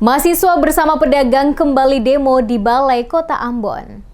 Mahasiswa bersama pedagang kembali demo di Balai Kota Ambon.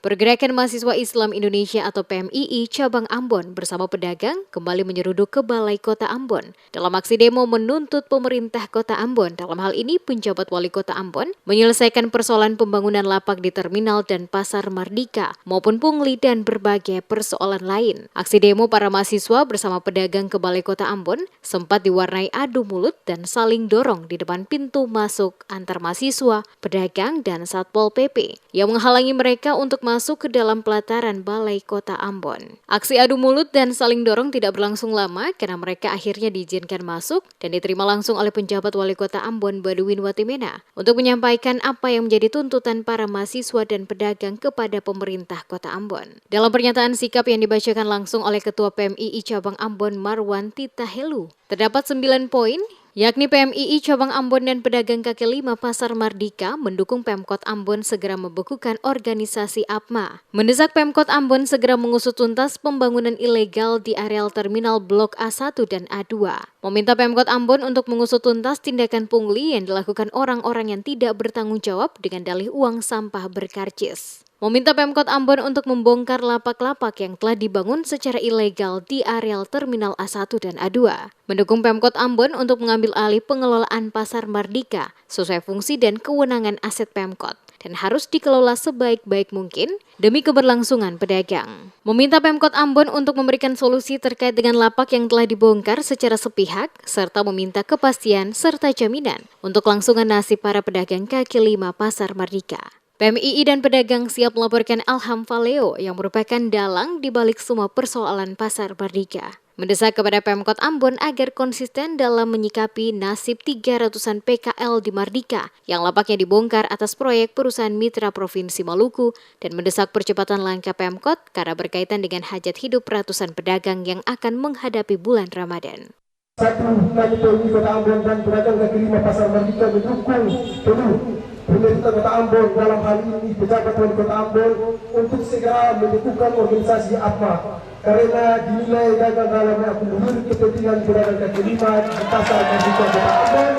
Pergerakan Mahasiswa Islam Indonesia atau PMII Cabang Ambon bersama pedagang kembali menyeruduk ke Balai Kota Ambon dalam aksi demo menuntut pemerintah Kota Ambon, dalam hal ini penjabat Wali Kota Ambon, menyelesaikan persoalan pembangunan lapak di terminal dan pasar Mardika maupun pungli dan berbagai persoalan lain. Aksi demo para mahasiswa bersama pedagang ke Balai Kota Ambon sempat diwarnai adu mulut dan saling dorong di depan pintu masuk antar mahasiswa, pedagang, dan Satpol PP yang menghalangi mereka untuk masuk ke dalam pelataran Balai Kota Ambon. Aksi adu mulut dan saling dorong tidak berlangsung lama karena mereka akhirnya diizinkan masuk dan diterima langsung oleh penjabat Wali Kota Ambon Baduin Watimena untuk menyampaikan apa yang menjadi tuntutan para mahasiswa dan pedagang kepada pemerintah Kota Ambon. Dalam pernyataan sikap yang dibacakan langsung oleh Ketua PMII Cabang Ambon Marwan Titahelu, terdapat 9 poin, yakni PMII Cabang Ambon dan pedagang kaki lima Pasar Mardika mendukung Pemkot Ambon segera membekukan organisasi APMA, mendesak Pemkot Ambon segera mengusut tuntas pembangunan ilegal di areal terminal Blok A1 dan A2, meminta Pemkot Ambon untuk mengusut tuntas tindakan pungli yang dilakukan orang-orang yang tidak bertanggung jawab dengan dalih uang sampah berkarcis, meminta Pemkot Ambon untuk membongkar lapak-lapak yang telah dibangun secara ilegal di areal terminal A1 dan A2, mendukung Pemkot Ambon untuk mengambil alih pengelolaan Pasar Mardika sesuai fungsi dan kewenangan aset Pemkot dan harus dikelola sebaik-baik mungkin demi keberlangsungan pedagang. Meminta Pemkot Ambon untuk memberikan solusi terkait dengan lapak yang telah dibongkar secara sepihak serta meminta kepastian serta jaminan untuk kelangsungan nasib para pedagang kaki lima Pasar Mardika. PMII dan pedagang siap melaporkan Alham Valeo yang merupakan dalang di balik semua persoalan Pasar Mardika, mendesak kepada Pemkot Ambon agar konsisten dalam menyikapi nasib 300-an PKL di Mardika yang lapaknya dibongkar atas proyek perusahaan mitra Provinsi Maluku dan mendesak percepatan langkah Pemkot karena berkaitan dengan hajat hidup ratusan pedagang yang akan menghadapi bulan Ramadan. Satu, kami PMII Kota Ambon dan pedagang kaki lima Pasar Mardika mendukung penuh pemerintah Kota Ambon, dalam hal ini pejabat Wali Kota Ambon, untuk segera mendukung organisasi APMA karena dinilai gagal dalam mengakomodir kepentingan pedagang kaki lima di Pasar Mardika Kota Ambon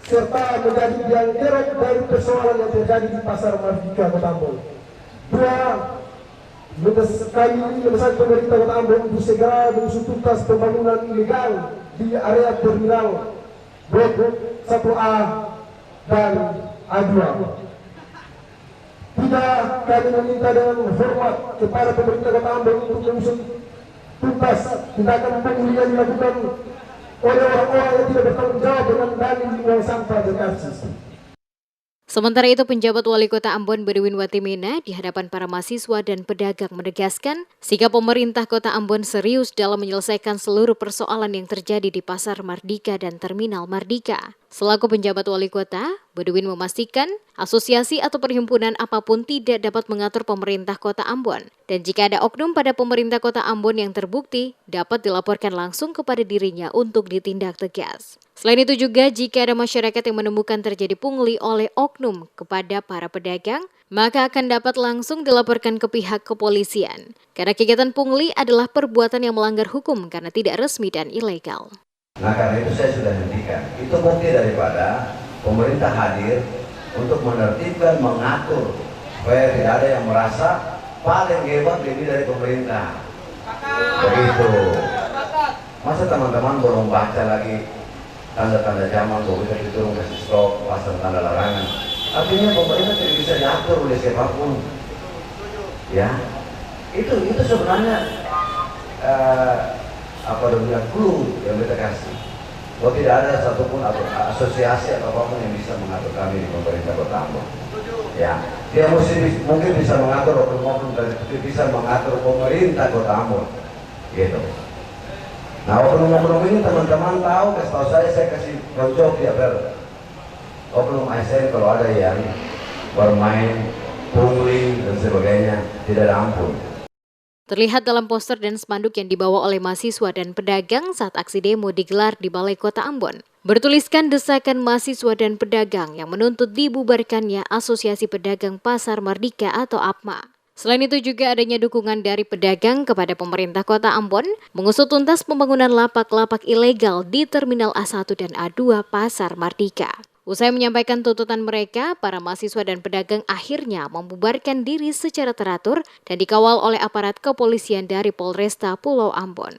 serta menjadi biang kerok dari persoalan yang terjadi di Pasar Mardika Kota Ambon. Dua, mendesak pemerintah Kota Ambon untuk segera mengusut tuntas pembangunan ilegal di area terminal Blok 1A dan A2. Tidak, kami meminta dengan hormat kepada pemerintah Kota Ambon untuk mengusut tuntas tindakan pungli yang dilakukan oleh orang-orang yang tidak bertanggung jawab dengan dalih uang sampah berkarcis. Sementara itu, penjabat Wali Kota Ambon Baduin Watimena di hadapan para mahasiswa dan pedagang menegaskan sikap pemerintah Kota Ambon serius dalam menyelesaikan seluruh persoalan yang terjadi di Pasar Mardika dan Terminal Mardika. Selaku penjabat Wali Kota, Baduin memastikan asosiasi atau perhimpunan apapun tidak dapat mengatur pemerintah Kota Ambon. Dan jika ada oknum pada pemerintah Kota Ambon yang terbukti, dapat dilaporkan langsung kepada dirinya untuk ditindak tegas. Selain itu juga, jika ada masyarakat yang menemukan terjadi pungli oleh oknum kepada para pedagang, maka akan dapat langsung dilaporkan ke pihak kepolisian. Karena kegiatan pungli adalah perbuatan yang melanggar hukum karena tidak resmi dan ilegal. Nah, karena itu saya sudah hentikan. Itu bukti daripada pemerintah hadir untuk menertibkan, mengatur supaya tidak ada yang merasa paling hebat lebih dari pemerintah. Begitu. Masa teman-teman belum baca lagi tanda-tanda zaman bahwa kita diturun kasih stop, pasang tanda larangan. Artinya pemerintah tidak bisa diatur oleh siapapun. Ya, itu sebenarnya clue yang kita kasih. Bahwa tidak ada satupun atau asosiasi atau apapun yang bisa mengatur kami di pemerintah Kota Ambon. Ya, dia mungkin bisa mengatur oknum-oknum, tapi bisa mengatur pemerintah Kota Ambon. Gitu. Nah, oknum-oknum ini teman-teman tahu, kasih tahu saya kasih contoh ya, oknum ASN kalau ada yang bermain pungli dan sebagainya, tidak ada ampun. Terlihat dalam poster dan spanduk yang dibawa oleh mahasiswa dan pedagang saat aksi demo digelar di Balai Kota Ambon, bertuliskan desakan mahasiswa dan pedagang yang menuntut dibubarkannya Asosiasi Pedagang Pasar Mardika atau APMA. Selain itu juga adanya dukungan dari pedagang kepada pemerintah Kota Ambon mengusut tuntas pembangunan lapak-lapak ilegal di Terminal A1 dan A2 Pasar Mardika. Usai menyampaikan tuntutan mereka, para mahasiswa dan pedagang akhirnya membubarkan diri secara teratur dan dikawal oleh aparat kepolisian dari Polresta Pulau Ambon.